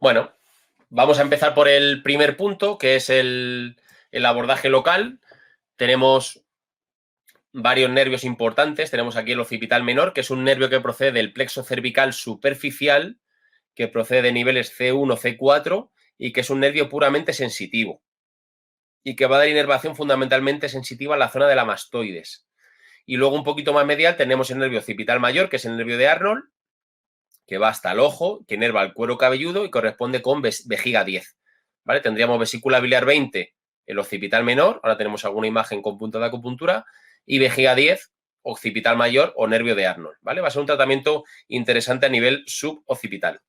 Bueno, vamos a empezar por el primer punto, que es el abordaje local. Tenemos varios nervios importantes. Tenemos aquí el occipital menor, que es un nervio que procede del plexo cervical superficial, que procede de niveles C1, C4 y que es un nervio puramente sensitivo y que va a dar inervación fundamentalmente sensitiva a la zona de la mastoides. Y luego un poquito más medial tenemos el nervio occipital mayor, que es el nervio de Arnold, que va hasta el ojo, que inerva el cuero cabelludo y corresponde con vejiga 10. ¿Vale? Tendríamos vesícula biliar 20, el occipital menor, ahora tenemos alguna imagen con punto de acupuntura, y vejiga 10, occipital mayor o nervio de Arnold. ¿Vale? Va a ser un tratamiento interesante a nivel suboccipital.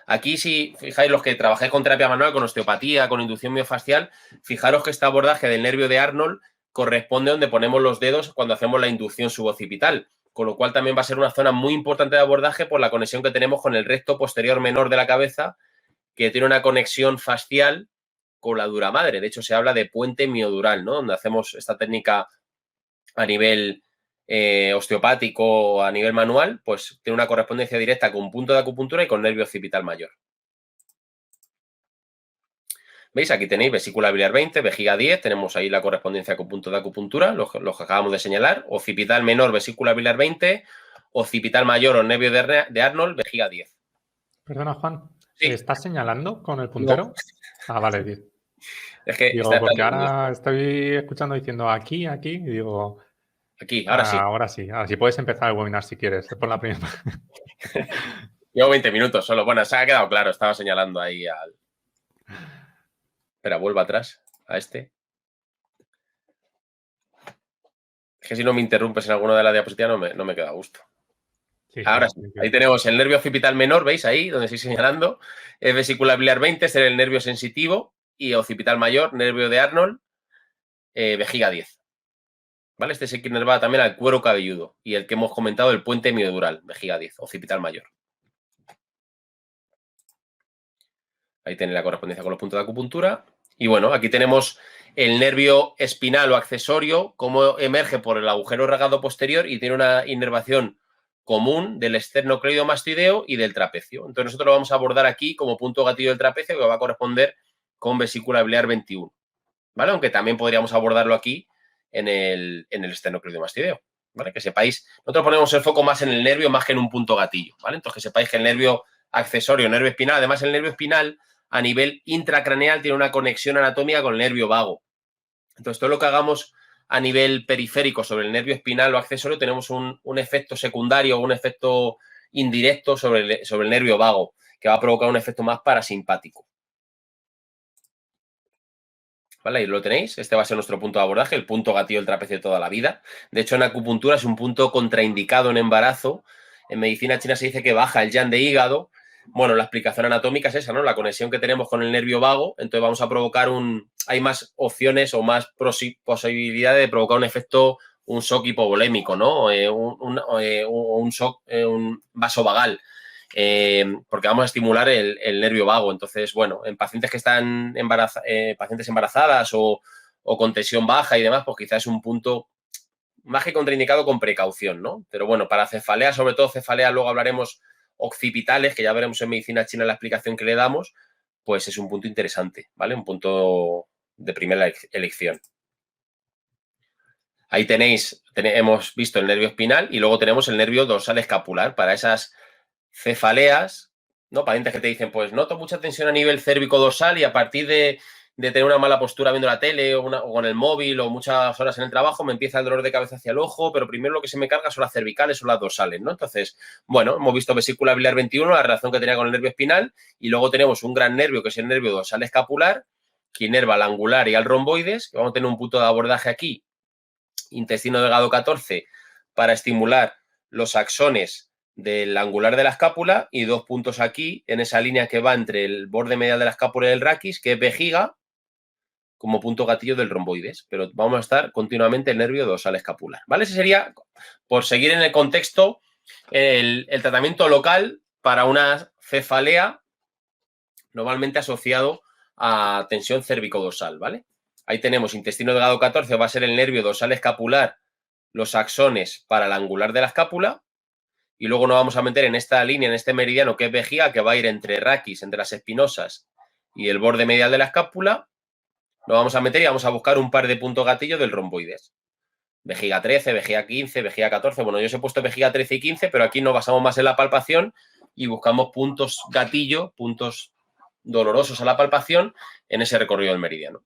Aquí, si fijáis, los que trabajáis con terapia manual, con osteopatía, con inducción miofascial, fijaros que este abordaje del nervio de Arnold corresponde donde ponemos los dedos cuando hacemos la inducción suboccipital, con lo cual también va a ser una zona muy importante de abordaje por la conexión que tenemos con el recto posterior menor de la cabeza, que tiene una conexión fascial con la dura madre. De hecho, se habla de puente miodural, ¿no? Donde hacemos esta técnica a nivel osteopático, a nivel manual, pues tiene una correspondencia directa con punto de acupuntura y con nervio occipital mayor. ¿Veis? Aquí tenéis vesícula biliar 20, vejiga 10, tenemos ahí la correspondencia con punto de acupuntura, los que acabamos de señalar, occipital menor, vesícula biliar 20, occipital mayor o nervio de Arnold, vejiga 10. Perdona, Juan, Sí. ¿estás señalando con el puntero? No. Ah, vale, tío. Es que Digo, porque ahora estoy escuchando diciendo aquí, y digo... Aquí, ahora sí. Ahora sí, puedes empezar el webinar si quieres, por la primera. Llevo 20 minutos solo. Bueno, se ha quedado claro, estaba señalando ahí al... Espera, vuelvo atrás a este. Es que si no me interrumpes en alguna de las diapositivas no me queda a gusto. Sí, ahora sí, ahí tenemos el nervio occipital menor, ¿veis? Ahí, donde estoy señalando. Es vesícula biliar 20, este es el nervio sensitivo. Y occipital mayor, nervio de Arnold, vejiga 10. ¿Vale? Este es el que inerva también al cuero cabelludo. Y el que hemos comentado, el puente miodural, vejiga 10, occipital mayor. Ahí tenéis la correspondencia con los puntos de acupuntura. Y bueno, aquí tenemos el nervio espinal o accesorio, cómo emerge por el agujero rasgado posterior y tiene una inervación común del esternocleidomastoideo y del trapecio. Entonces nosotros lo vamos a abordar aquí como punto gatillo del trapecio, que va a corresponder con vesícula biliar 21. ¿Vale? Aunque también podríamos abordarlo aquí en el esternocleidomastoideo. ¿Vale? Que sepáis, nosotros ponemos el foco más en el nervio más que en un punto gatillo. ¿Vale? Entonces que sepáis que el nervio accesorio, nervio espinal, además el nervio espinal a nivel intracraneal tiene una conexión anatómica con el nervio vago. Entonces, todo lo que hagamos a nivel periférico sobre el nervio espinal o accesorio tenemos un efecto secundario, un efecto indirecto sobre el nervio vago, que va a provocar un efecto más parasimpático. ¿Vale? Ahí lo tenéis. Este va a ser nuestro punto de abordaje, el punto gatillo del trapecio de toda la vida. De hecho, en acupuntura es un punto contraindicado en embarazo. En medicina china se dice que baja el yang de hígado. Bueno, la explicación anatómica es esa, ¿no? La conexión que tenemos con el nervio vago. Entonces vamos a provocar hay más opciones o más posibilidades de provocar un efecto, un shock hipovolémico, ¿no? Un shock, un vasovagal. Porque vamos a estimular el nervio vago. Entonces, bueno, en pacientes que están pacientes embarazadas o con tensión baja y demás, pues quizás es un punto más que contraindicado con precaución, ¿no? Pero bueno, para cefaleas, sobre todo cefaleas, luego hablaremos occipitales, que ya veremos en medicina china la explicación que le damos, pues es un punto interesante, ¿vale? Un punto de primera elección. Ahí tenéis, hemos visto el nervio espinal y luego tenemos el nervio dorsal escapular para esas cefaleas, ¿no? Pacientes que te dicen, pues noto mucha tensión a nivel cérvico dorsal y a partir de tener una mala postura viendo la tele o con el móvil o muchas horas en el trabajo, me empieza el dolor de cabeza hacia el ojo, pero primero lo que se me carga son las cervicales o las dorsales, ¿no? Entonces, bueno, hemos visto vesícula biliar 21, la relación que tenía con el nervio espinal, y luego tenemos un gran nervio que es el nervio dorsal escapular, que inerva al angular y al romboides, que vamos a tener un punto de abordaje aquí, intestino delgado 14, para estimular los axones del angular de la escápula y 2 puntos aquí en esa línea que va entre el borde medial de la escápula y el raquis, que es vejiga, como punto gatillo del romboides, pero vamos a estar continuamente el nervio dorsal escapular, ¿vale? Ese sería, por seguir en el contexto, el tratamiento local para una cefalea normalmente asociado a tensión cérvico-dorsal, ¿vale? Ahí tenemos intestino delgado 14, va a ser el nervio dorsal escapular, los axones para el angular de la escápula, y luego nos vamos a meter en esta línea, en este meridiano que es vejiga, que va a ir entre raquis, entre las espinosas y el borde medial de la escápula. Nos vamos a meter y vamos a buscar un par de puntos gatillo del romboides. Vejiga 13, vejiga 15, vejiga 14. Bueno, yo os he puesto vejiga 13 y 15, pero aquí nos basamos más en la palpación y buscamos puntos gatillo, puntos dolorosos a la palpación en ese recorrido del meridiano.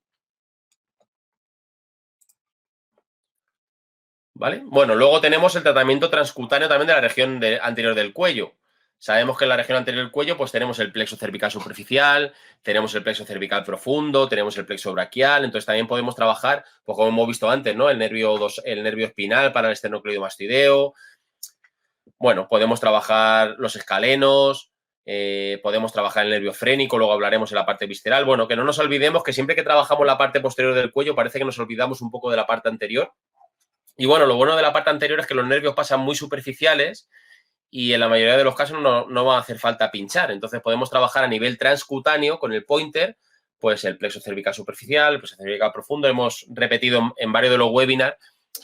¿Vale? Bueno, luego tenemos el tratamiento transcutáneo también de la región anterior del cuello. Sabemos que en la región anterior del cuello pues tenemos el plexo cervical superficial, tenemos el plexo cervical profundo, tenemos el plexo braquial, entonces también podemos trabajar, pues como hemos visto antes, ¿no? El nervio espinal para el esternocleidomastoideo. Bueno, podemos trabajar los escalenos, podemos trabajar el nervio frénico, luego hablaremos en la parte visceral. Bueno, que no nos olvidemos que siempre que trabajamos la parte posterior del cuello parece que nos olvidamos un poco de la parte anterior. Y bueno, lo bueno de la parte anterior es que los nervios pasan muy superficiales y en la mayoría de los casos no va a hacer falta pinchar. Entonces podemos trabajar a nivel transcutáneo con el pointer, pues el plexo cervical superficial, el plexo cervical profundo. Hemos repetido en varios de los webinars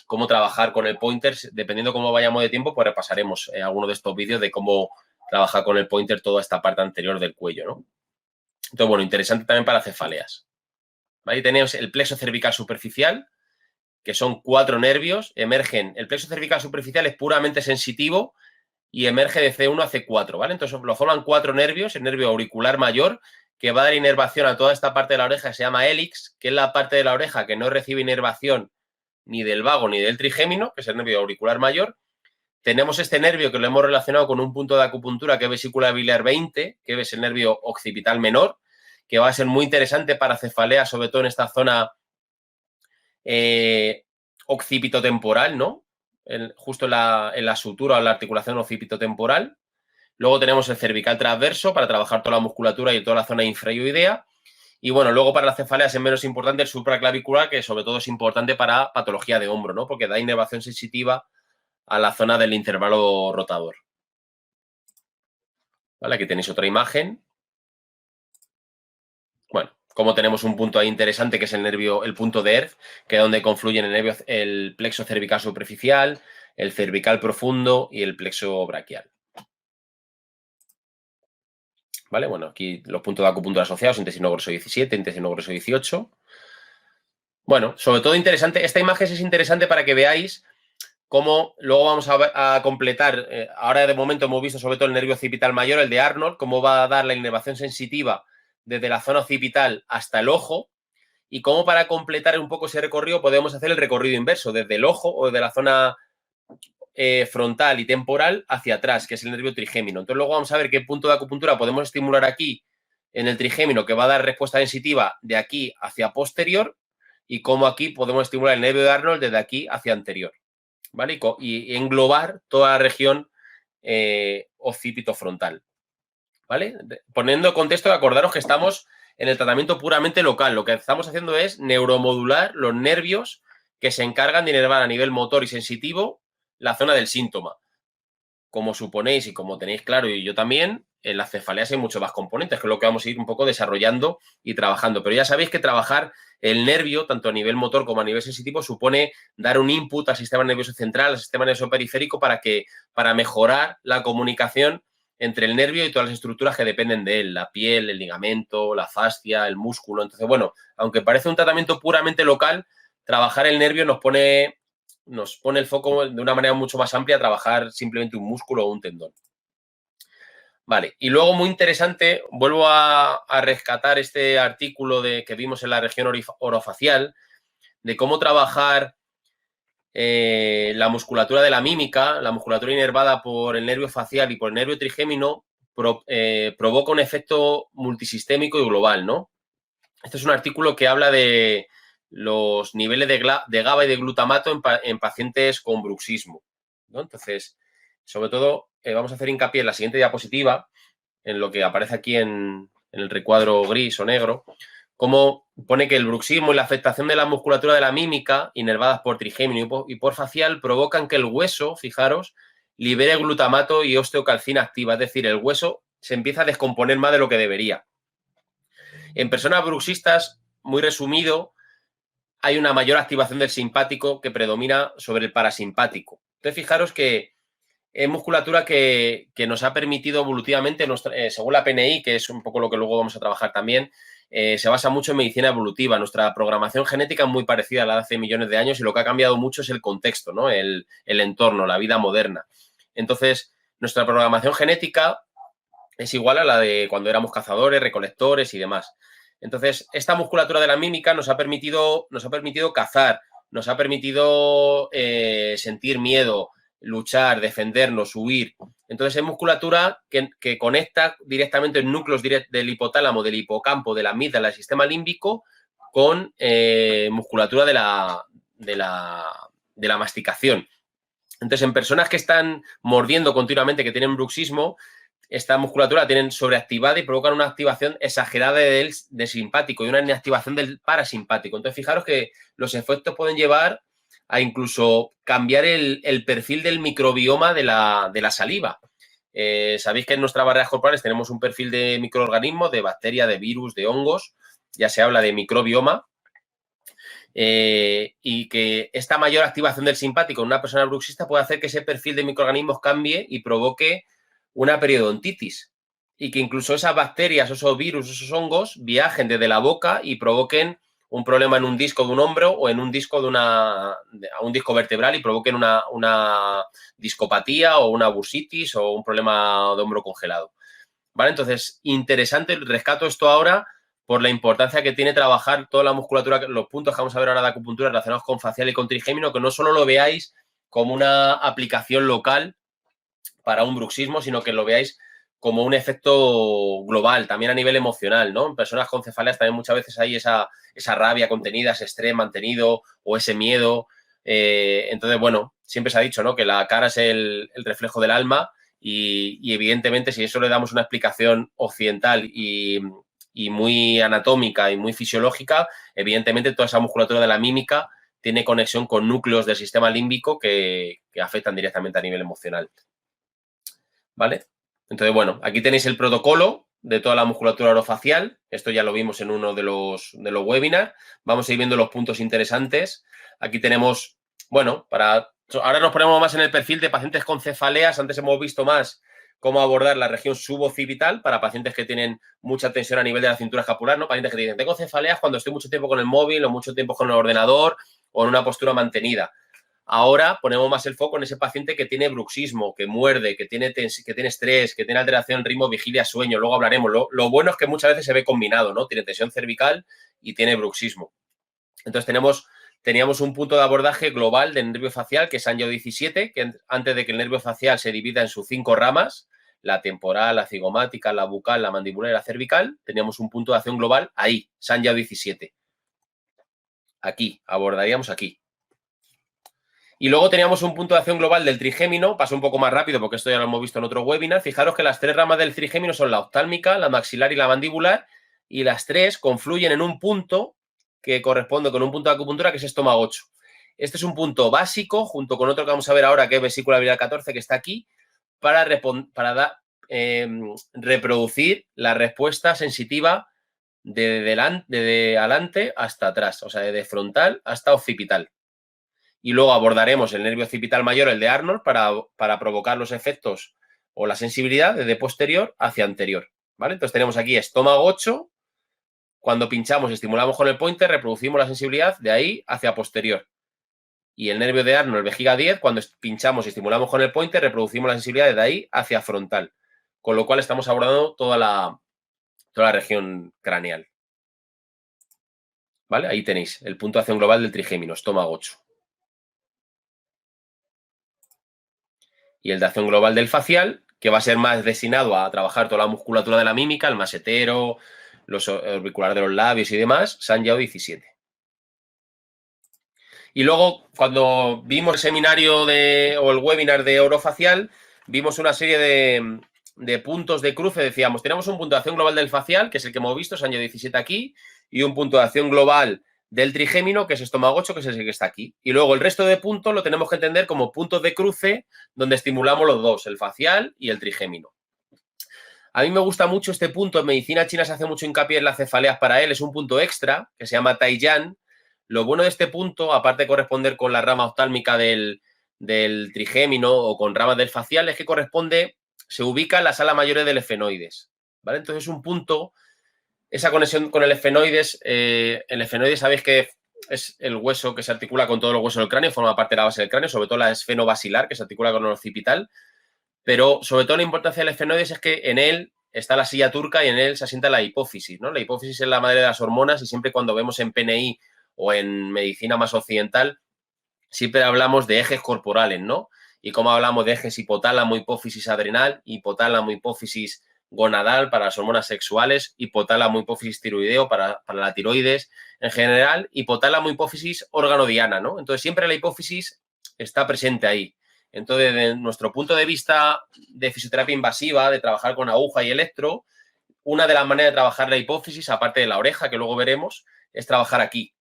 cómo trabajar con el pointer. Dependiendo cómo vayamos de tiempo, pues repasaremos alguno de estos vídeos de cómo trabajar con el pointer toda esta parte anterior del cuello, ¿no? Entonces, bueno, interesante también para cefaleas. Ahí tenemos el plexo cervical superficial, que son 4 nervios, emergen. El plexo cervical superficial es puramente sensitivo y emerge de C1 a C4, ¿vale? Entonces lo forman 4 nervios, el nervio auricular mayor, que va a dar inervación a toda esta parte de la oreja que se llama hélix, que es la parte de la oreja que no recibe inervación ni del vago ni del trigémino, que es el nervio auricular mayor. Tenemos este nervio que lo hemos relacionado con un punto de acupuntura que es vesícula biliar 20, que es el nervio occipital menor, que va a ser muy interesante para cefalea, sobre todo en esta zona occipitotemporal, ¿no? Justo en la sutura o la articulación occipitotemporal. Luego tenemos el cervical transverso para trabajar toda la musculatura y toda la zona infraioidea. Y bueno, luego para las cefaleas es menos importante el supraclavicular, que sobre todo es importante para patología de hombro, ¿no? Porque da inervación sensitiva a la zona del intervalo rotador. ¿Vale? Aquí tenéis otra imagen. Bueno, como tenemos un punto ahí interesante que es el punto de Erz, que es donde confluyen el plexo cervical superficial, el cervical profundo y el plexo braquial. ¿Vale? Bueno, aquí los puntos de acupuntura asociados, intestino grueso 17, intestino grueso 18. Bueno, sobre todo interesante, esta imagen es interesante para que veáis cómo luego vamos a completar, ahora de momento hemos visto sobre todo el nervio occipital mayor, el de Arnold, cómo va a dar la inervación sensitiva desde la zona occipital hasta el ojo, y cómo para completar un poco ese recorrido podemos hacer el recorrido inverso, desde el ojo o desde la zona frontal y temporal hacia atrás, que es el nervio trigémino. Entonces luego vamos a ver qué punto de acupuntura podemos estimular aquí en el trigémino, que va a dar respuesta sensitiva de aquí hacia posterior, y cómo aquí podemos estimular el nervio de Arnold desde aquí hacia anterior, ¿vale? Y englobar toda la región occipitofrontal, ¿vale? Poniendo contexto, acordaros que estamos en el tratamiento puramente local. Lo que estamos haciendo es neuromodular los nervios que se encargan de inervar a nivel motor y sensitivo la zona del síntoma. Como suponéis y como tenéis claro, y yo también, en las cefaleas hay muchos más componentes, que es lo que vamos a ir un poco desarrollando y trabajando. Pero ya sabéis que trabajar el nervio, tanto a nivel motor como a nivel sensitivo, supone dar un input al sistema nervioso central, al sistema nervioso periférico, para mejorar la comunicación entre el nervio y todas las estructuras que dependen de él, la piel, el ligamento, la fascia, el músculo. Entonces, bueno, aunque parece un tratamiento puramente local, trabajar el nervio nos pone el foco de una manera mucho más amplia a trabajar simplemente un músculo o un tendón. Vale, y luego muy interesante, vuelvo a rescatar este artículo que vimos en la región orofacial, de cómo trabajar la musculatura de la mímica, la musculatura inervada por el nervio facial y por el nervio trigémino, provoca un efecto multisistémico y global, ¿no? Este es un artículo que habla de los niveles de GABA y de glutamato en pacientes con bruxismo, ¿no? Entonces, sobre todo, vamos a hacer hincapié en la siguiente diapositiva, en lo que aparece aquí en el recuadro gris o negro, cómo pone que el bruxismo y la afectación de la musculatura de la mímica, inervadas por trigémino y por facial, provocan que el hueso, fijaros, libere glutamato y osteocalcina activa, es decir, el hueso se empieza a descomponer más de lo que debería. En personas bruxistas, muy resumido, hay una mayor activación del simpático que predomina sobre el parasimpático. Entonces, fijaros que es musculatura que nos ha permitido evolutivamente, según la PNI, que es un poco lo que luego vamos a trabajar también, se basa mucho en medicina evolutiva. Nuestra programación genética es muy parecida a la de hace millones de años y lo que ha cambiado mucho es el contexto, ¿no? El entorno, la vida moderna. Entonces, nuestra programación genética es igual a la de cuando éramos cazadores, recolectores y demás. Entonces, esta musculatura de la mímica nos ha permitido cazar, nos ha permitido sentir miedo, luchar, defendernos, huir. Entonces, es musculatura que conecta directamente en núcleos del hipotálamo, del hipocampo, de la amígdala, del sistema límbico, con musculatura de la masticación. Entonces, en personas que están mordiendo continuamente, que tienen bruxismo, esta musculatura la tienen sobreactivada y provocan una activación exagerada del simpático y una inactivación del parasimpático. Entonces, fijaros que los efectos pueden llevar a incluso cambiar el perfil del microbioma de la saliva. Sabéis que en nuestras barreras corporales tenemos un perfil de microorganismos, de bacterias, de virus, de hongos. Ya se habla de microbioma. Y que esta mayor activación del simpático en una persona bruxista puede hacer que ese perfil de microorganismos cambie y provoque una periodontitis y que incluso esas bacterias, esos virus, esos hongos viajen desde la boca y provoquen un problema en un disco de un hombro o en un disco de un disco vertebral y provoquen una discopatía o una bursitis o un problema de hombro congelado. ¿Vale? Entonces, interesante, rescato esto ahora por la importancia que tiene trabajar toda la musculatura, los puntos que vamos a ver ahora de acupuntura relacionados con facial y con trigémino, que no solo lo veáis como una aplicación local para un bruxismo, sino que lo veáis como un efecto global, también a nivel emocional, ¿no? En personas con cefaleas también muchas veces hay esa rabia contenida, ese estrés mantenido o ese miedo. Entonces, bueno, siempre se ha dicho, ¿no? Que la cara es el reflejo del alma y evidentemente si eso le damos una explicación occidental y muy anatómica y muy fisiológica, evidentemente toda esa musculatura de la mímica tiene conexión con núcleos del sistema límbico que afectan directamente a nivel emocional. ¿Vale? Entonces, bueno, aquí tenéis el protocolo de toda la musculatura orofacial. Esto ya lo vimos en uno de los webinars. Vamos a ir viendo los puntos interesantes. Aquí tenemos, bueno, ahora nos ponemos más en el perfil de pacientes con cefaleas. Antes hemos visto más cómo abordar la región suboccipital para pacientes que tienen mucha tensión a nivel de la cintura escapular, ¿no? Pacientes que dicen, tengo cefaleas cuando estoy mucho tiempo con el móvil o mucho tiempo con el ordenador o en una postura mantenida. Ahora ponemos más el foco en ese paciente que tiene bruxismo, que muerde, que tiene estrés, que tiene alteración en ritmo, vigilia, sueño. Luego hablaremos. Lo bueno es que muchas veces se ve combinado, ¿no? Tiene tensión cervical y tiene bruxismo. Entonces teníamos un punto de abordaje global del nervio facial, que es Sanjiao 17, que antes de que el nervio facial se divida en sus 5 ramas, la temporal, la cigomática, la bucal, la mandibular y la cervical, teníamos un punto de acción global ahí, Sanjiao 17. Aquí, abordaríamos aquí. Y luego teníamos un punto de acción global del trigémino, paso un poco más rápido porque esto ya lo hemos visto en otro webinar. Fijaros que las 3 ramas del trigémino son la oftálmica, la maxilar y la mandibular, y las 3 confluyen en un punto que corresponde con un punto de acupuntura que es estómago 8. Este es un punto básico, junto con otro que vamos a ver ahora, que es vesícula biliar 14, que está aquí, para reproducir la respuesta sensitiva de adelante hasta atrás, o sea, de frontal hasta occipital. Y luego abordaremos el nervio occipital mayor, el de Arnold, para provocar los efectos o la sensibilidad desde posterior hacia anterior. ¿Vale? Entonces tenemos aquí estómago 8. Cuando pinchamos, estimulamos con el pointer, reproducimos la sensibilidad de ahí hacia posterior. Y el nervio de Arnold, vejiga 10, cuando pinchamos y estimulamos con el pointer, reproducimos la sensibilidad de ahí hacia frontal. Con lo cual estamos abordando toda la región craneal. ¿Vale? Ahí tenéis el punto de acción global del trigémino, estómago 8. Y el de acción global del facial, que va a ser más destinado a trabajar toda la musculatura de la mímica, el masetero, los orbiculares de los labios y demás, Sanjiao 17. Y luego, cuando vimos el seminario o el webinar de orofacial, vimos una serie de puntos de cruce. Decíamos, tenemos un punto de acción global del facial, que es el que hemos visto, Sanjiao 17 aquí, y un punto de acción global del trigémino, que es estómago 8, que es el que está aquí. Y luego el resto de puntos lo tenemos que entender como puntos de cruce donde estimulamos los dos, el facial y el trigémino. A mí me gusta mucho este punto. En medicina china se hace mucho hincapié en las cefaleas para él. Es un punto extra que se llama Taiyan. Lo bueno de este punto, aparte de corresponder con la rama oftálmica del del trigémino o con ramas del facial, es que se ubica en las alas mayores del efenoides, ¿vale? Entonces, un punto, esa conexión con el efenoides sabéis que es el hueso que se articula con todos los huesos del cráneo, forma parte de la base del cráneo, sobre todo la esfenobasilar, que se articula con el occipital, pero sobre todo la importancia del efenoides es que en él está la silla turca y en él se asienta la hipófisis, ¿no? La hipófisis es la madre de las hormonas y siempre cuando vemos en PNI o en medicina más occidental, siempre hablamos de ejes corporales, ¿no? Y como hablamos de ejes hipotálamo, hipófisis adrenal, hipotálamo, hipófisis gonadal para las hormonas sexuales, hipotálamo, hipófisis tiroideo para la tiroides, en general, hipotálamo, hipófisis órgano diana, ¿no? Entonces, siempre la hipófisis está presente ahí. Entonces, desde nuestro punto de vista de fisioterapia invasiva, de trabajar con aguja y electro, una de las maneras de trabajar la hipófisis, aparte de la oreja, que luego veremos, es trabajar aquí.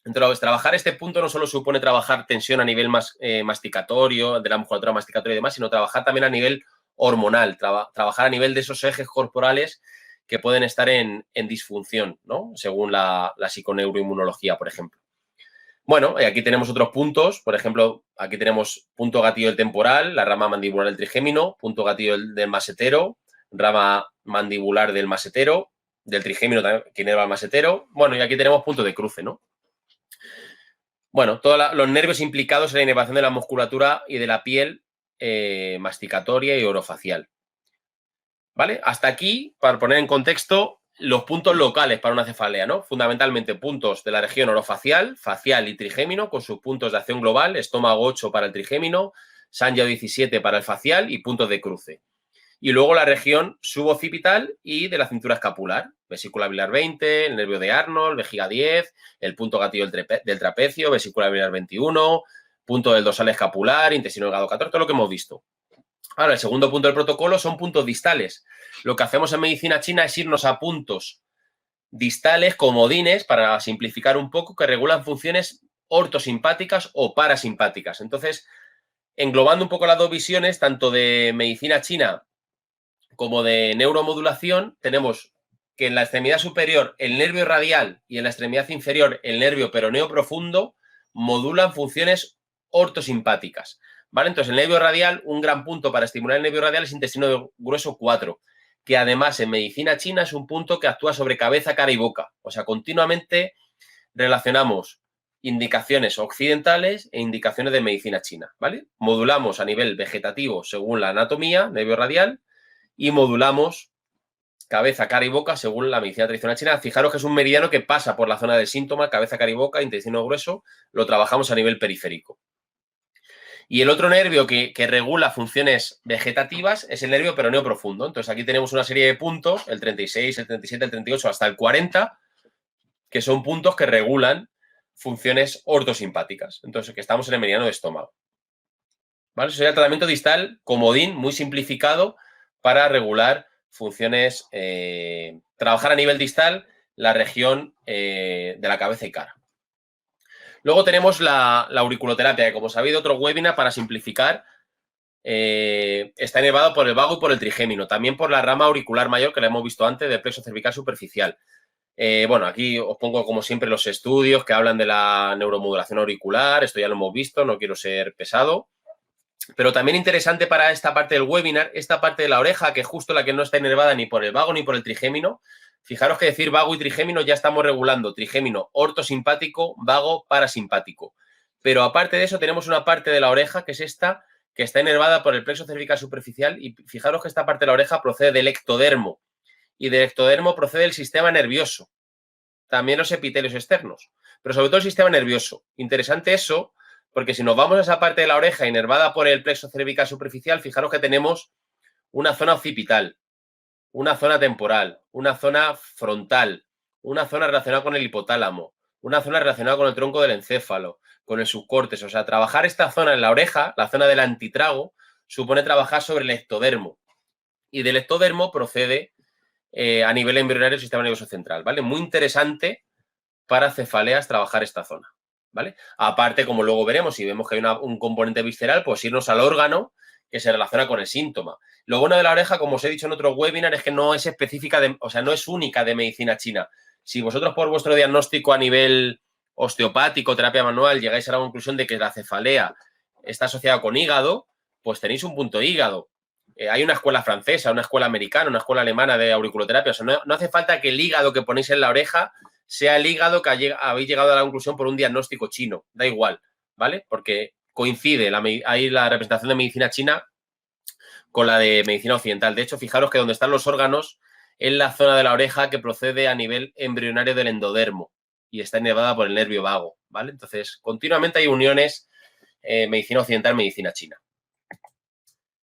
Entonces, trabajar este punto no solo supone trabajar tensión a nivel masticatorio, de la musculatura masticatoria y demás, sino trabajar también a nivel hormonal, trabajar a nivel de esos ejes corporales que pueden estar en disfunción, ¿no? Según la psiconeuroinmunología, por ejemplo. Bueno, aquí tenemos otros puntos. Por ejemplo, aquí tenemos punto gatillo del temporal, la rama mandibular del trigémino, punto gatillo del masetero, rama mandibular del masetero, del trigémino también, que inerva al masetero. Bueno, y aquí tenemos punto de cruce, ¿no? Bueno, todos los nervios implicados en la inervación de la musculatura y de la piel masticatoria y orofacial. ¿Vale? Hasta aquí, para poner en contexto, los puntos locales para una cefalea, ¿no? Fundamentalmente puntos de la región orofacial, facial y trigémino, con sus puntos de acción global, estómago 8 para el trigémino, Sangia 17 para el facial y puntos de cruce. Y luego la región suboccipital y de la cintura escapular, vesícula biliar 20, el nervio de Arnold, vejiga 10, el punto gatillo del trapecio, vesícula biliar 21, punto del dorsal escapular, intestino delgado 14, todo lo que hemos visto. Ahora, el segundo punto del protocolo son puntos distales. Lo que hacemos en medicina china es irnos a puntos distales, comodines, para simplificar un poco, que regulan funciones ortosimpáticas o parasimpáticas. Entonces, englobando un poco las dos visiones, tanto de medicina china como de neuromodulación, tenemos que en la extremidad superior el nervio radial y en la extremidad inferior el nervio peroneo profundo modulan funciones ortosimpáticas, ¿vale? Entonces, el nervio radial, un gran punto para estimular el nervio radial es intestino grueso 4, que además en medicina china es un punto que actúa sobre cabeza, cara y boca. O sea, continuamente relacionamos indicaciones occidentales e indicaciones de medicina china, ¿vale? Modulamos a nivel vegetativo según la anatomía, nervio radial, y modulamos cabeza, cara y boca según la medicina tradicional china. Fijaros que es un meridiano que pasa por la zona del síntoma, cabeza, cara y boca, intestino grueso, lo trabajamos a nivel periférico. Y el otro nervio que regula funciones vegetativas es el nervio peroneo profundo. Entonces, aquí tenemos una serie de puntos, el 36, el 37, el 38 hasta el 40, que son puntos que regulan funciones ortosimpáticas. Entonces, que estamos en el meridiano de estómago. ¿Vale? Eso sería el tratamiento distal comodín, muy simplificado, para regular funciones, trabajar a nivel distal la región de la cabeza y cara. Luego tenemos la auriculoterapia, que como sabéis, otro webinar para simplificar, está inervado por el vago y por el trigémino, también por la rama auricular mayor que la hemos visto antes del plexo cervical superficial. Bueno, aquí os pongo como siempre los estudios que hablan de la neuromodulación auricular, esto ya lo hemos visto, no quiero ser pesado. Pero también interesante para esta parte del webinar, esta parte de la oreja, que es justo la que no está inervada ni por el vago ni por el trigémino. Fijaros que decir vago y trigémino ya estamos regulando trigémino ortosimpático, vago parasimpático. Pero aparte de eso tenemos una parte de la oreja, que es esta, que está inervada por el plexo cervical superficial, y fijaros que esta parte de la oreja procede del ectodermo, y del ectodermo procede el sistema nervioso, también los epitelios externos, pero sobre todo el sistema nervioso. Interesante eso, porque si nos vamos a esa parte de la oreja inervada por el plexo cervical superficial, fijaros que tenemos una zona occipital, una zona temporal, una zona frontal, una zona relacionada con el hipotálamo, una zona relacionada con el tronco del encéfalo, con el subcórtex. O sea, trabajar esta zona en la oreja, la zona del antitrago, supone trabajar sobre el ectodermo. Y del ectodermo procede a nivel embrionario el sistema nervioso central, ¿vale? Muy interesante para cefaleas trabajar esta zona, ¿vale? Aparte, como luego veremos, si vemos que hay un componente visceral, pues irnos al órgano que se relaciona con el síntoma. Lo bueno de la oreja, como os he dicho en otro webinar, es que no es específica, o sea, no es única de medicina china. Si vosotros por vuestro diagnóstico a nivel osteopático, terapia manual, llegáis a la conclusión de que la cefalea está asociado con hígado, pues tenéis un punto hígado. Hay una escuela francesa, una escuela americana, una escuela alemana de auriculoterapia. O sea, no hace falta que el hígado que ponéis en la oreja sea el hígado que habéis llegado a la conclusión por un diagnóstico chino. Da igual, ¿vale? Porque coincide ahí la representación de medicina china con la de medicina occidental. De hecho, fijaros que donde están los órganos es la zona de la oreja que procede a nivel embrionario del endodermo y está inervada por el nervio vago, ¿vale? Entonces, continuamente hay uniones medicina occidental, medicina china.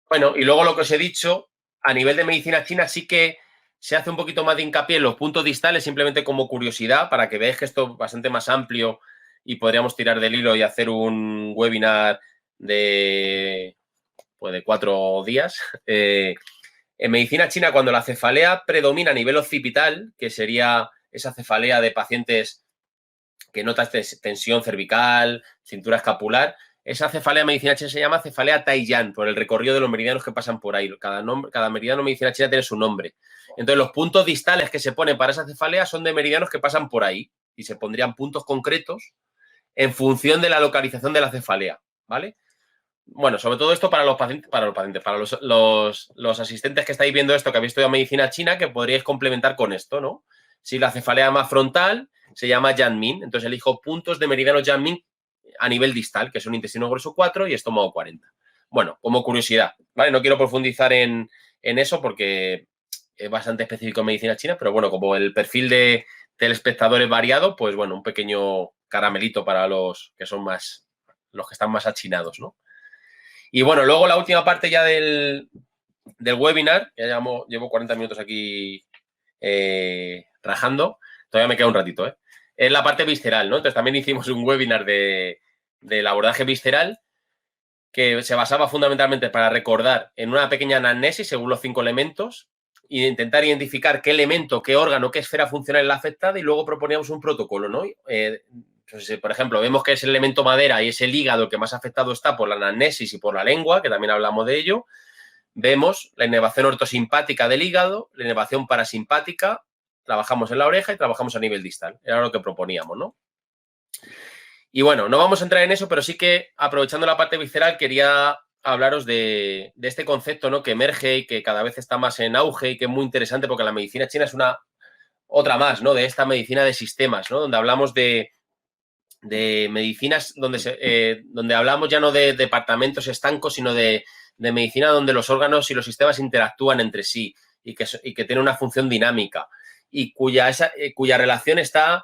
Bueno, y luego lo que os he dicho, a nivel de medicina china sí que se hace un poquito más de hincapié en los puntos distales, simplemente como curiosidad, para que veáis que esto es bastante más amplio y podríamos tirar del hilo y hacer un webinar de 4 días. En medicina china, cuando la cefalea predomina a nivel occipital, que sería esa cefalea de pacientes que notas tensión cervical, cintura escapular, esa cefalea en medicina china se llama cefalea Taiyan, por el recorrido de los meridianos que pasan por ahí. Cada meridiano en medicina china tiene su nombre. Entonces, los puntos distales que se ponen para esa cefalea son de meridianos que pasan por ahí y se pondrían puntos concretos en función de la localización de la cefalea, ¿vale? Bueno, sobre todo esto para los asistentes que estáis viendo esto, que habéis estudiado medicina china, que podríais complementar con esto, ¿no? Si la cefalea más frontal se llama Yanmin, entonces elijo puntos de meridiano Yanmin a nivel distal, que son intestino grueso 4 y estómago 40. Bueno, como curiosidad, ¿vale? No quiero profundizar en eso porque es bastante específico en medicina china, pero bueno, como el perfil del espectador es variado, pues bueno, un pequeño caramelito para los que están más achinados, ¿no? Y bueno, luego la última parte ya del webinar, ya llevo 40 minutos aquí rajando, todavía me queda un ratito, es la parte visceral, ¿no? Entonces también hicimos un webinar del abordaje visceral que se basaba fundamentalmente para recordar en una pequeña anamnesis según los 5 elementos e intentar identificar qué elemento, qué órgano, qué esfera funcional es la afectada y luego proponíamos un protocolo, ¿no? Entonces, por ejemplo, vemos que es el elemento madera y es el hígado el que más afectado está por la anamnesis y por la lengua, que también hablamos de ello. Vemos la inervación ortosimpática del hígado, la inervación parasimpática, trabajamos en la oreja y trabajamos a nivel distal. Era lo que proponíamos, ¿no? Y bueno, no vamos a entrar en eso, pero sí que, aprovechando la parte visceral, quería hablaros de este concepto, ¿no? Que emerge y que cada vez está más en auge y que es muy interesante porque la medicina china es otra más, ¿no? De esta medicina de sistemas, ¿no? Donde hablamos de medicinas donde hablamos ya no de departamentos estancos, sino de medicina donde los órganos y los sistemas interactúan entre sí y que tiene una función dinámica y cuya relación está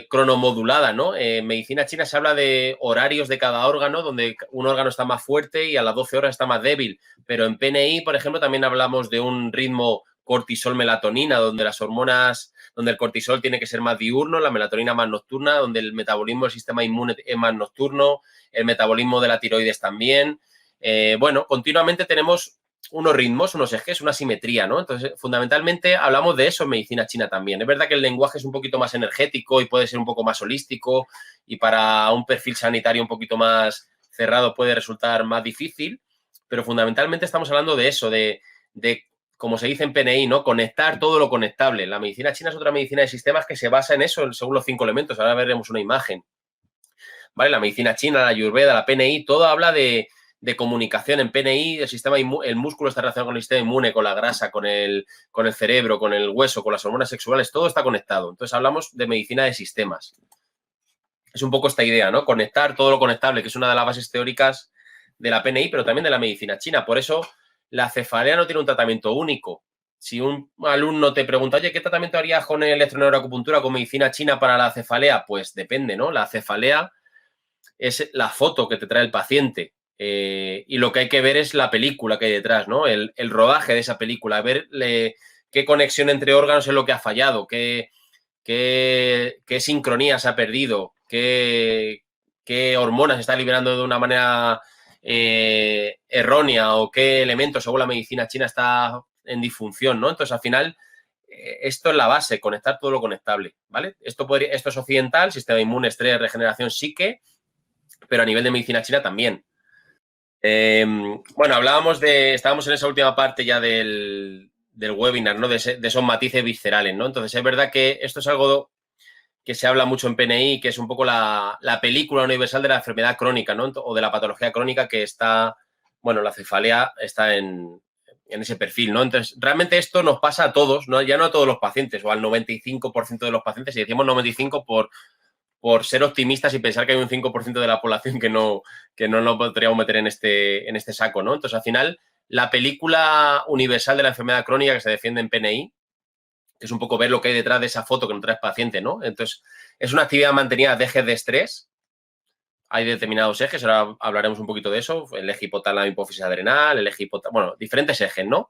cronomodulada, ¿no? En medicina china se habla de horarios de cada órgano, donde un órgano está más fuerte y a las 12 horas está más débil, pero en PNI, por ejemplo, también hablamos de un ritmo cortisol-melatonina, donde las hormonas, donde el cortisol tiene que ser más diurno, la melatonina más nocturna, donde el metabolismo del sistema inmune es más nocturno, el metabolismo de la tiroides también. Bueno, continuamente tenemos unos ritmos, unos ejes, una simetría, ¿no? Entonces, fundamentalmente hablamos de eso en medicina china también. Es verdad que el lenguaje es un poquito más energético y puede ser un poco más holístico y para un perfil sanitario un poquito más cerrado puede resultar más difícil, pero fundamentalmente estamos hablando de eso, de como se dice en PNI, ¿no? Conectar todo lo conectable. La medicina china es otra medicina de sistemas que se basa en eso, según los 5 elementos. Ahora veremos una imagen. ¿Vale? La medicina china, la ayurveda, la PNI, todo habla de comunicación. En PNI, el músculo está relacionado con el sistema inmune, con la grasa, con el cerebro, con el hueso, con las hormonas sexuales, todo está conectado. Entonces hablamos de medicina de sistemas. Es un poco esta idea, ¿no? Conectar todo lo conectable, que es una de las bases teóricas de la PNI, pero también de la medicina china. Por eso la cefalea no tiene un tratamiento único. Si un alumno te pregunta, oye, ¿qué tratamiento harías con electroneuroacupuntura con medicina china para la cefalea? Pues depende, ¿no? La cefalea es la foto que te trae el paciente y lo que hay que ver es la película que hay detrás, ¿no? El rodaje de esa película, ver qué conexión entre órganos es lo que ha fallado, qué sincronía se ha perdido, qué hormonas se está liberando de una manera errónea o qué elementos, según la medicina china, está en disfunción, ¿no? Entonces, al final, esto es la base, conectar todo lo conectable, ¿vale? Esto es occidental, sistema inmune, estrés, regeneración, psique, pero a nivel de medicina china también. Bueno, estábamos en esa última parte ya del webinar, ¿no? De esos matices viscerales, ¿no? Entonces, es verdad que esto es algo que se habla mucho en PNI, que es un poco la película universal de la enfermedad crónica, ¿no? O de la patología crónica que está, bueno, la cefalea está en ese perfil, ¿no? Entonces, realmente esto nos pasa a todos, ¿no? Ya no a todos los pacientes o al 95% de los pacientes, y decimos 95 por ser optimistas y pensar que hay un 5% de la población que no lo podríamos meter en este saco, ¿no? Entonces, al final, la película universal de la enfermedad crónica que se defiende en PNI, que es un poco ver lo que hay detrás de esa foto que nos traes paciente, ¿no? Entonces, es una actividad mantenida de ejes de estrés. Hay determinados ejes, ahora hablaremos un poquito de eso, el eje hipotálamo hipófisis adrenal, el eje hipotálamo, bueno, diferentes ejes, ¿no?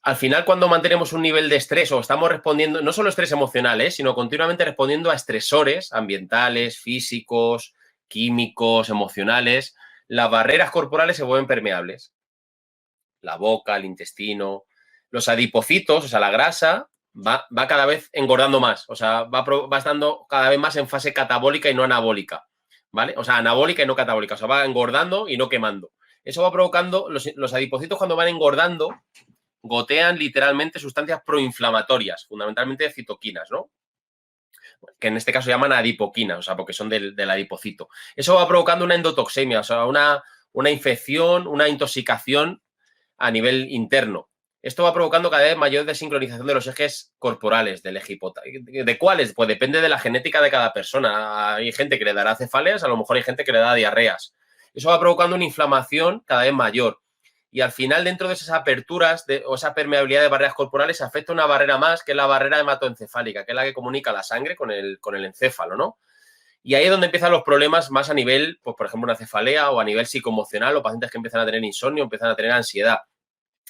Al final, cuando mantenemos un nivel de estrés o estamos respondiendo, no solo estrés emocional, sino continuamente respondiendo a estresores ambientales, físicos, químicos, emocionales, las barreras corporales se vuelven permeables. La boca, el intestino, los adipocitos, o sea, la grasa, va cada vez engordando más, o sea, va estando cada vez más en fase catabólica y no anabólica, ¿vale? O sea, anabólica y no catabólica, o sea, va engordando y no quemando. Eso va provocando, los adipocitos cuando van engordando, gotean literalmente sustancias proinflamatorias, fundamentalmente citoquinas, ¿no? Que en este caso llaman adipoquinas, o sea, porque son del adipocito. Eso va provocando una endotoxemia, o sea, una infección, una intoxicación a nivel interno. Esto va provocando cada vez mayor desincronización de los ejes corporales del eje hipotálamo. ¿De cuáles? Pues depende de la genética de cada persona. Hay gente que le dará cefaleas, a lo mejor hay gente que le da diarreas. Eso va provocando una inflamación cada vez mayor. Y al final, dentro de esas aperturas o esa permeabilidad de barreras corporales, afecta una barrera más, que es la barrera hematoencefálica, que es la que comunica la sangre con el encéfalo, ¿no? Y ahí es donde empiezan los problemas más a nivel, pues por ejemplo, una cefalea o a nivel psicoemocional, o pacientes que empiezan a tener insomnio, empiezan a tener ansiedad.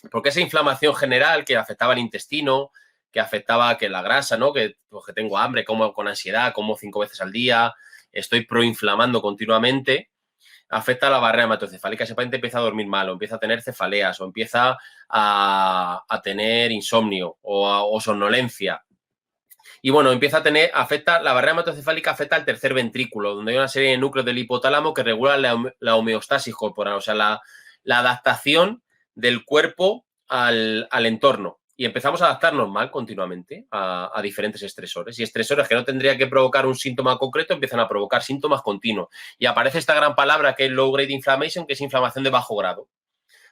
Porque esa inflamación general que afectaba el intestino, que afectaba que la grasa, ¿no? Que, pues, que tengo hambre, como con ansiedad, como 5 veces al día, estoy proinflamando continuamente, afecta a la barrera hematoencefálica. Ese paciente empieza a dormir mal, o empieza a tener cefaleas, o empieza a tener insomnio o somnolencia. Y bueno, afecta, la barrera hematoencefálica afecta al tercer ventrículo, donde hay una serie de núcleos del hipotálamo que regulan la homeostasis corporal, o sea, la adaptación del cuerpo al entorno. Y empezamos a adaptarnos mal continuamente a diferentes estresores. Y estresores que no tendrían que provocar un síntoma concreto empiezan a provocar síntomas continuos. Y aparece esta gran palabra que es low grade inflammation, que es inflamación de bajo grado.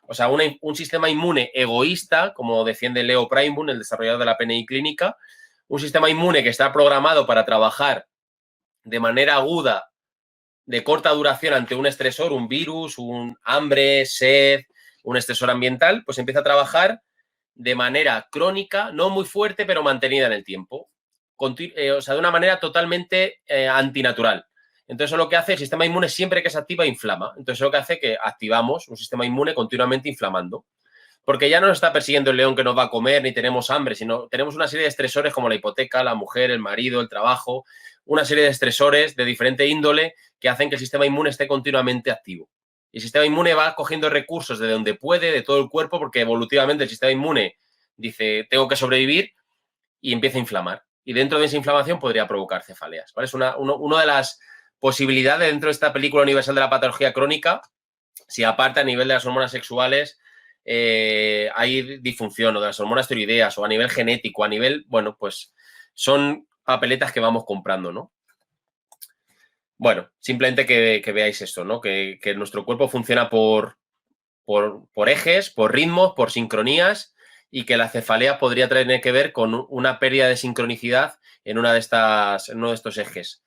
O sea, un sistema inmune egoísta, como defiende Leo Prineboom, el desarrollador de la PNI clínica, un sistema inmune que está programado para trabajar de manera aguda, de corta duración ante un estresor, un virus, un hambre, sed, un estresor ambiental, pues empieza a trabajar de manera crónica, no muy fuerte, pero mantenida en el tiempo. O sea, de una manera totalmente antinatural. Entonces, eso lo que hace el sistema inmune siempre que se activa, inflama. Entonces, eso lo que hace que activamos un sistema inmune continuamente inflamando. Porque ya no nos está persiguiendo el león que nos va a comer, ni tenemos hambre, sino tenemos una serie de estresores como la hipoteca, la mujer, el marido, el trabajo, una serie de estresores de diferente índole que hacen que el sistema inmune esté continuamente activo. Y el sistema inmune va cogiendo recursos de donde puede, de todo el cuerpo, porque evolutivamente el sistema inmune dice, tengo que sobrevivir, y empieza a inflamar. Y dentro de esa inflamación podría provocar cefaleas, ¿vale? Es una de las posibilidades dentro de esta película universal de la patología crónica, si aparte a nivel de las hormonas sexuales hay disfunción, o de las hormonas tiroideas, o a nivel genético, a nivel, bueno, pues son papeletas que vamos comprando, ¿no? Bueno, simplemente que veáis esto, ¿no? Que nuestro cuerpo funciona por ejes, por ritmos, por sincronías, y que la cefalea podría tener que ver con una pérdida de sincronicidad en uno de estos ejes.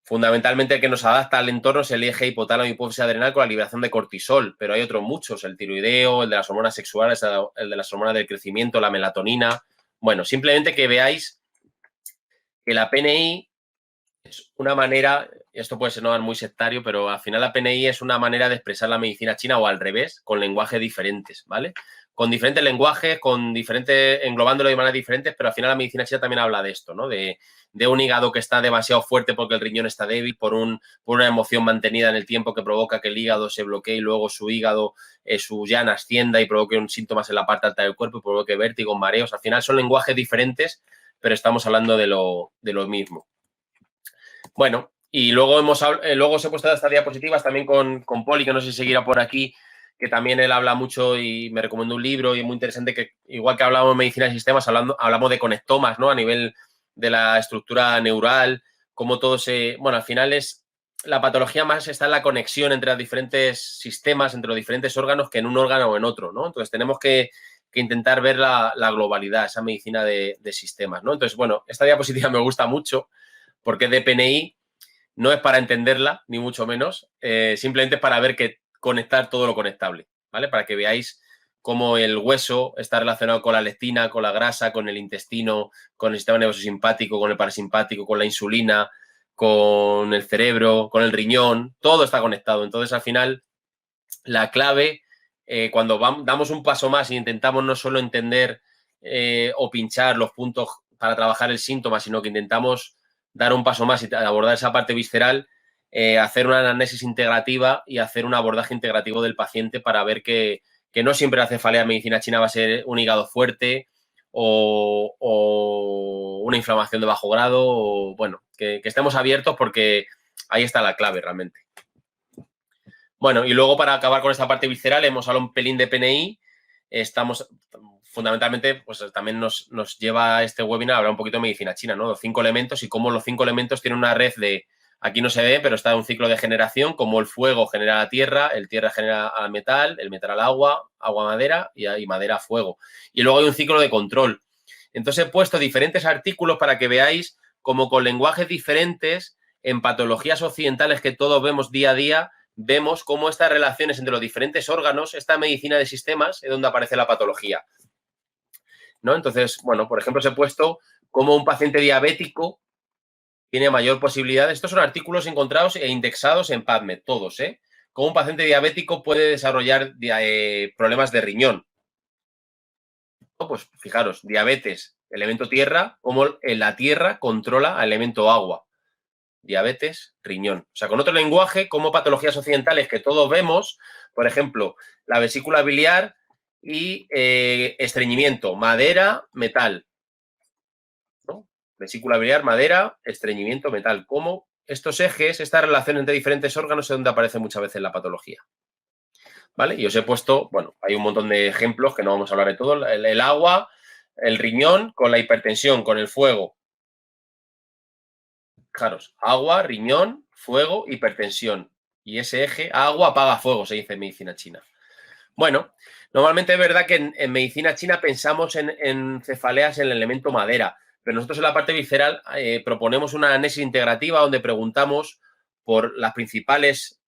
Fundamentalmente el que nos adapta al entorno es el eje hipotálamo hipófisis adrenal con la liberación de cortisol, pero hay otros muchos, el tiroideo, el de las hormonas sexuales, el de las hormonas del crecimiento, la melatonina. Bueno, simplemente que veáis que la PNI es una manera, esto puede sonar muy sectario, pero al final la PNI es una manera de expresar la medicina china, o al revés, con lenguajes diferentes, ¿vale? Con diferentes lenguajes, englobándolo de maneras diferentes, pero al final la medicina china también habla de esto, ¿no? De un hígado que está demasiado fuerte porque el riñón está débil, por una emoción mantenida en el tiempo que provoca que el hígado se bloquee y luego su hígado, su yang ascienda y provoque síntomas en la parte alta del cuerpo y provoque vértigo, mareos. Al final son lenguajes diferentes, pero estamos hablando de lo mismo. Bueno, y luego os he puesto estas diapositivas también con Poli, que no sé si seguirá por aquí, que también él habla mucho y me recomendó un libro y es muy interesante, que igual que hablamos de medicina de sistemas, hablamos de conectomas, ¿no? A nivel de la estructura neural, cómo todo se... Bueno, al final es... La patología más está en la conexión entre los diferentes sistemas, entre los diferentes órganos, que en un órgano o en otro, ¿no? Entonces tenemos que intentar ver la globalidad, esa medicina de sistemas, ¿no? Entonces, bueno, esta diapositiva me gusta mucho porque de PNI no es para entenderla, ni mucho menos, simplemente es para ver que conectar todo lo conectable, ¿vale? Para que veáis cómo el hueso está relacionado con la lectina, con la grasa, con el intestino, con el sistema nervioso simpático, con el parasimpático, con la insulina, con el cerebro, con el riñón, todo está conectado. Entonces, al final, la clave, cuando damos un paso más e intentamos no solo entender o pinchar los puntos para trabajar el síntoma, sino que intentamos dar un paso más y abordar esa parte visceral, hacer una anamnesis integrativa y hacer un abordaje integrativo del paciente para ver que no siempre la cefalea en medicina china va a ser un hígado fuerte o una inflamación de bajo grado, o bueno, que estemos abiertos porque ahí está la clave realmente. Bueno, y luego para acabar con esta parte visceral, hemos hablado un pelín de PNI. Estamos, fundamentalmente, pues también nos lleva este webinar a hablar un poquito de medicina china, ¿no? Los 5 elementos y cómo los 5 elementos tienen una red de, aquí no se ve, pero está en un ciclo de generación, como el fuego genera la tierra, el tierra genera al metal, el metal al agua, agua madera y madera a fuego. Y luego hay un ciclo de control. Entonces he puesto diferentes artículos para que veáis cómo con lenguajes diferentes, en patologías occidentales que todos vemos día a día, vemos cómo estas relaciones entre los diferentes órganos, esta medicina de sistemas, es donde aparece la patología, ¿no? Entonces, bueno, por ejemplo, os he puesto cómo un paciente diabético tiene mayor posibilidad. Estos son artículos encontrados e indexados en PubMed, todos, ¿eh? Cómo un paciente diabético puede desarrollar problemas de riñón. Pues fijaros, diabetes, elemento tierra, cómo la tierra controla al elemento agua. Diabetes, riñón. O sea, con otro lenguaje, como patologías occidentales que todos vemos, por ejemplo, la vesícula biliar y estreñimiento, madera, metal. ¿No? Vesícula biliar, madera, estreñimiento, metal. Como estos ejes, esta relación entre diferentes órganos es donde aparece muchas veces la patología. ¿Vale? Y os he puesto, bueno, hay un montón de ejemplos que no vamos a hablar de todo. El agua, el riñón con la hipertensión, con el fuego. Fijaros, agua, riñón, fuego, hipertensión. Y ese eje, agua apaga fuego, se dice en medicina china. Bueno, normalmente es verdad que en medicina china pensamos en cefaleas en el elemento madera, pero nosotros en la parte visceral proponemos una análisis integrativa donde preguntamos por las principales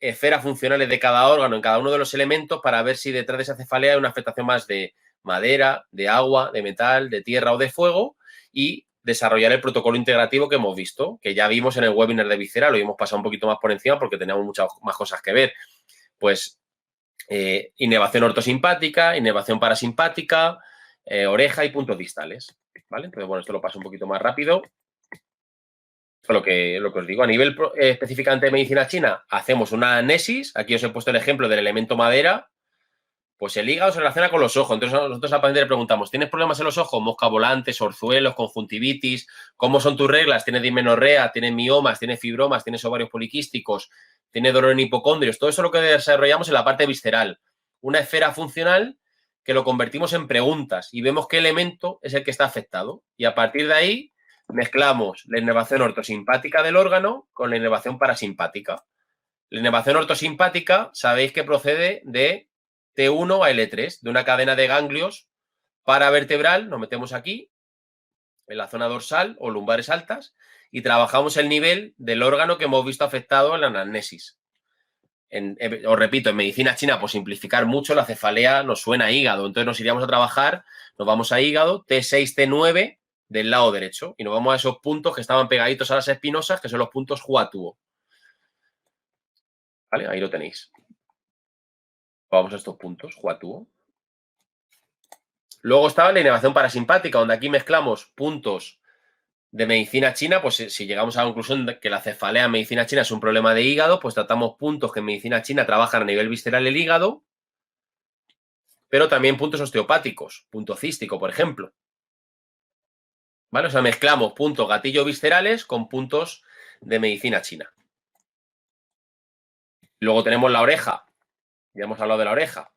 esferas funcionales de cada órgano en cada uno de los elementos para ver si detrás de esa cefalea hay una afectación más de madera, de agua, de metal, de tierra o de fuego, y desarrollar el protocolo integrativo que hemos visto, que ya vimos en el webinar de visceral, lo hemos pasado un poquito más por encima porque teníamos muchas más cosas que ver. Pues inervación ortosimpática, inervación parasimpática, oreja y puntos distales, ¿vale? Entonces, bueno, esto lo paso un poquito más rápido. Esto lo que os digo. A nivel específicamente de medicina china, hacemos una anesis. Aquí os he puesto el ejemplo del elemento madera. Pues el hígado se relaciona con los ojos. Entonces nosotros al paciente le preguntamos, ¿tienes problemas en los ojos? Mosca volante, orzuelos, conjuntivitis. ¿Cómo son tus reglas? ¿Tienes dismenorrea? ¿Tienes miomas? ¿Tienes fibromas? ¿Tienes ovarios poliquísticos? ¿Tienes dolor en hipocondrios? Todo eso es lo que desarrollamos en la parte visceral. Una esfera funcional que lo convertimos en preguntas y vemos qué elemento es el que está afectado. Y a partir de ahí mezclamos la inervación ortosimpática del órgano con la inervación parasimpática. La inervación ortosimpática, sabéis que procede de T1 a L3, de una cadena de ganglios paravertebral. Nos metemos aquí, en la zona dorsal o lumbares altas, y trabajamos el nivel del órgano que hemos visto afectado en la anamnesis. Os repito, en medicina china, por simplificar mucho, la cefalea nos suena a hígado. Entonces nos iríamos a trabajar, nos vamos a hígado, T6, T9 del lado derecho, y nos vamos a esos puntos que estaban pegaditos a las espinosas, que son los puntos Huatuo. ¿Vale? Ahí lo tenéis. Vamos a estos puntos, Huatuo. Luego estaba la inervación parasimpática, donde aquí mezclamos puntos de medicina china. Pues si llegamos a la conclusión de que la cefalea en medicina china es un problema de hígado, pues tratamos puntos que en medicina china trabajan a nivel visceral el hígado, pero también puntos osteopáticos, punto cístico, por ejemplo. ¿Vale? O sea, mezclamos puntos gatillo viscerales con puntos de medicina china. Luego tenemos la oreja. Ya hemos hablado de la oreja.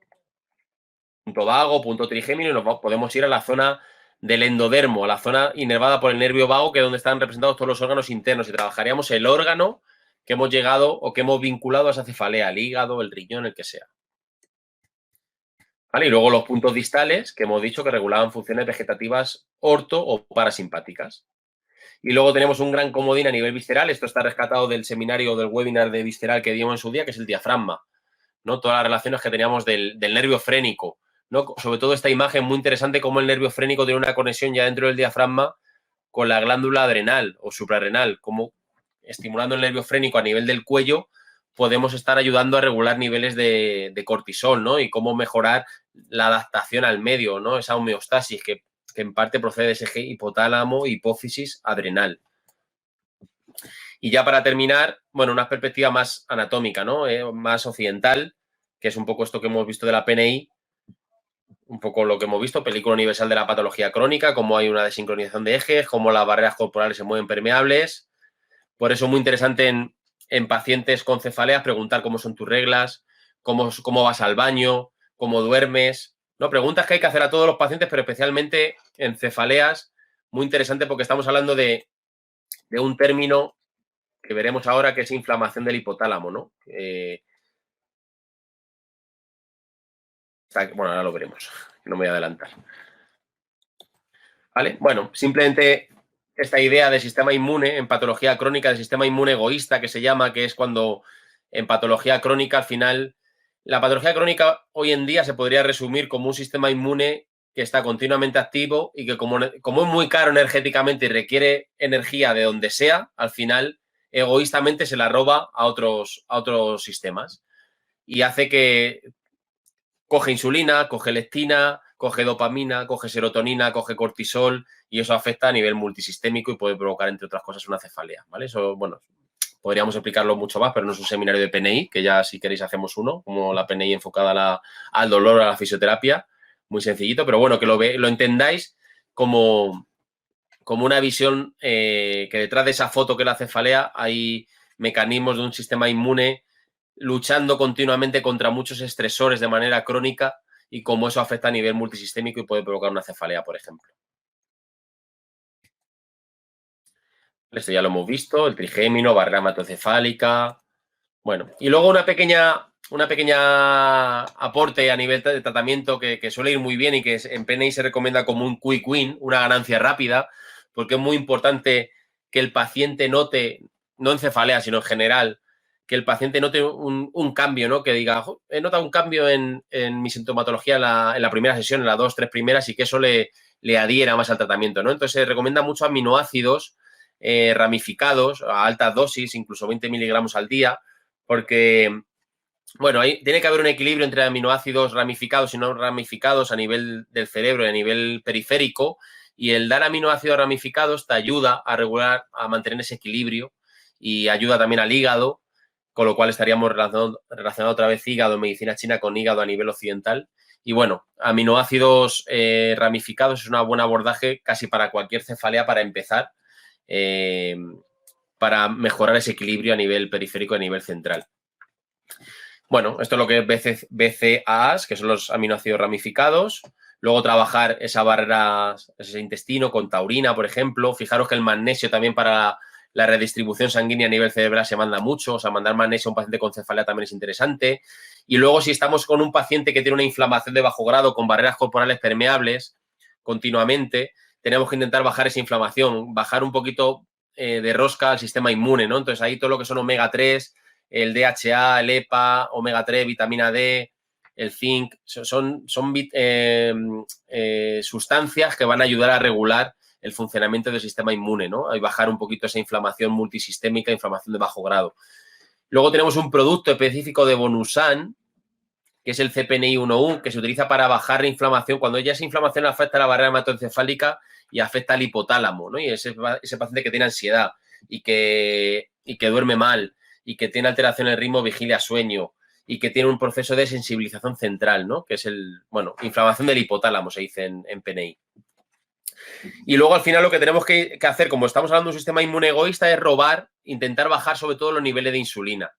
Punto vago, punto trigémino, y nos podemos ir a la zona del endodermo a la zona inervada por el nervio vago, que es donde están representados todos los órganos internos, y trabajaríamos el órgano que hemos llegado o que hemos vinculado a esa cefalea, el hígado, el riñón, el que sea. ¿Vale? Y luego los puntos distales, que hemos dicho que regulaban funciones vegetativas orto o parasimpáticas. Y luego tenemos un gran comodín a nivel visceral, esto está rescatado del seminario, del webinar de visceral que dimos en su día, que es el diafragma, ¿no? Todas las relaciones que teníamos del nervio frénico, ¿no? Sobre todo esta imagen muy interesante, cómo el nervio frénico tiene una conexión ya dentro del diafragma con la glándula adrenal o suprarrenal, como estimulando el nervio frénico a nivel del cuello podemos estar ayudando a regular niveles de cortisol, ¿no? Y cómo mejorar la adaptación al medio, ¿no? Esa homeostasis que en parte procede de ese eje hipotálamo, hipófisis, adrenal. Y ya para terminar, bueno, una perspectiva más anatómica, ¿no? Más occidental, que es un poco esto que hemos visto de la PNI, un poco lo que hemos visto, película universal de la patología crónica, cómo hay una desincronización de ejes, cómo las barreras corporales se mueven permeables. Por eso es muy interesante en pacientes con cefaleas preguntar cómo son tus reglas, cómo vas al baño, cómo duermes, ¿no? Preguntas que hay que hacer a todos los pacientes, pero especialmente en cefaleas, muy interesante porque estamos hablando de un término que veremos ahora, que es inflamación del hipotálamo, ¿no? Bueno, ahora lo veremos, no me voy a adelantar. ¿Vale? Bueno, simplemente esta idea de sistema inmune en patología crónica, del sistema inmune egoísta que se llama, que es cuando en patología crónica al final, la patología crónica hoy en día se podría resumir como un sistema inmune que está continuamente activo y que como es muy caro energéticamente y requiere energía de donde sea, al final egoístamente se la roba a otros sistemas y hace que coge insulina, coge leptina, coge dopamina, coge serotonina, coge cortisol y eso afecta a nivel multisistémico y puede provocar, entre otras cosas, una cefalea, ¿vale? Eso, bueno, podríamos explicarlo mucho más, pero no es un seminario de PNI, que ya si queréis hacemos uno, como la PNI enfocada al dolor, a la fisioterapia, muy sencillito, pero bueno, que lo entendáis como una visión que detrás de esa foto que es la cefalea hay mecanismos de un sistema inmune luchando continuamente contra muchos estresores de manera crónica y cómo eso afecta a nivel multisistémico y puede provocar una cefalea, por ejemplo. Esto ya lo hemos visto, el trigémino, barrera hematocefálica. Bueno, y luego una pequeña aporte a nivel de tratamiento que suele ir muy bien y que en PNI se recomienda como un quick win, una ganancia rápida, porque es muy importante que el paciente note, no en cefalea, sino en general, que el paciente note un cambio, ¿no? Que diga, he notado un cambio en mi sintomatología en la primera sesión, en las 2, 3 primeras, y que eso le adhiera más al tratamiento, ¿no? Entonces se recomienda mucho aminoácidos ramificados a altas dosis, incluso 20 miligramos al día, porque, bueno, ahí tiene que haber un equilibrio entre aminoácidos ramificados y no ramificados a nivel del cerebro y a nivel periférico, y el dar aminoácidos ramificados te ayuda a regular, a mantener ese equilibrio y ayuda también al hígado, con lo cual estaríamos relacionando otra vez hígado en medicina china con hígado a nivel occidental. Y bueno, aminoácidos ramificados es un buen abordaje casi para cualquier cefalea para empezar, para mejorar ese equilibrio a nivel periférico y a nivel central. Bueno, esto es lo que es BCAAs, que son los aminoácidos ramificados. Luego trabajar esa barrera, ese intestino con taurina, por ejemplo. Fijaros que el magnesio también para la redistribución sanguínea a nivel cerebral se manda mucho. O sea, mandar magnesio a un paciente con cefalea también es interesante. Y luego, si estamos con un paciente que tiene una inflamación de bajo grado con barreras corporales permeables continuamente, tenemos que intentar bajar esa inflamación, bajar un poquito de rosca al sistema inmune, ¿no? Entonces, ahí todo lo que son omega 3, el DHA, el EPA, omega 3, vitamina D, el zinc, son sustancias que van a ayudar a regular el funcionamiento del sistema inmune, ¿no? Y bajar un poquito esa inflamación multisistémica, inflamación de bajo grado. Luego tenemos un producto específico de Bonusan, que es el CPNI1U, que se utiliza para bajar la inflamación. Cuando ya esa inflamación afecta a la barrera hematoencefálica y afecta al hipotálamo, ¿no? Y ese paciente que tiene ansiedad y que duerme mal y que tiene alteración en el ritmo vigilia-sueño y que tiene un proceso de sensibilización central, ¿no? Que es inflamación del hipotálamo, se dice en PNI. Y luego, al final, lo que tenemos que hacer, como estamos hablando de un sistema inmune egoísta, es intentar bajar sobre todo los niveles de insulina.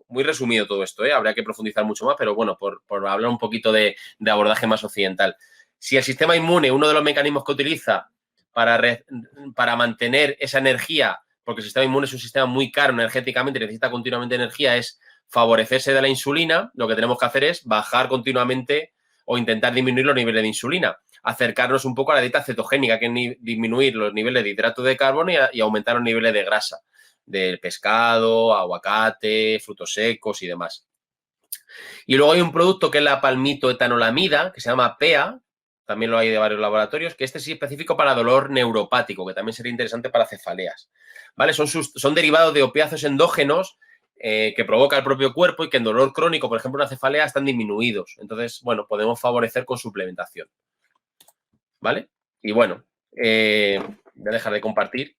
Muy resumido todo esto, ¿eh? Habría que profundizar mucho más, pero bueno, por hablar un poquito de abordaje más occidental. Si el sistema inmune, uno de los mecanismos que utiliza para mantener esa energía, porque el sistema inmune es un sistema muy caro energéticamente, necesita continuamente energía, es favorecerse de la insulina, lo que tenemos que hacer es bajar continuamente o intentar disminuir los niveles de insulina, acercarnos un poco a la dieta cetogénica, que es disminuir los niveles de hidrato de carbono y aumentar los niveles de grasa, del pescado, aguacate, frutos secos y demás. Y luego hay un producto que es la palmitoetanolamida, que se llama PEA, también lo hay de varios laboratorios, que este sí es específico para dolor neuropático, que también sería interesante para cefaleas, ¿vale? Son derivados de opiáceos endógenos que provoca el propio cuerpo y que en dolor crónico, por ejemplo, una cefalea, están disminuidos. Entonces, bueno, podemos favorecer con suplementación, ¿vale? Y bueno, voy a dejar de compartir.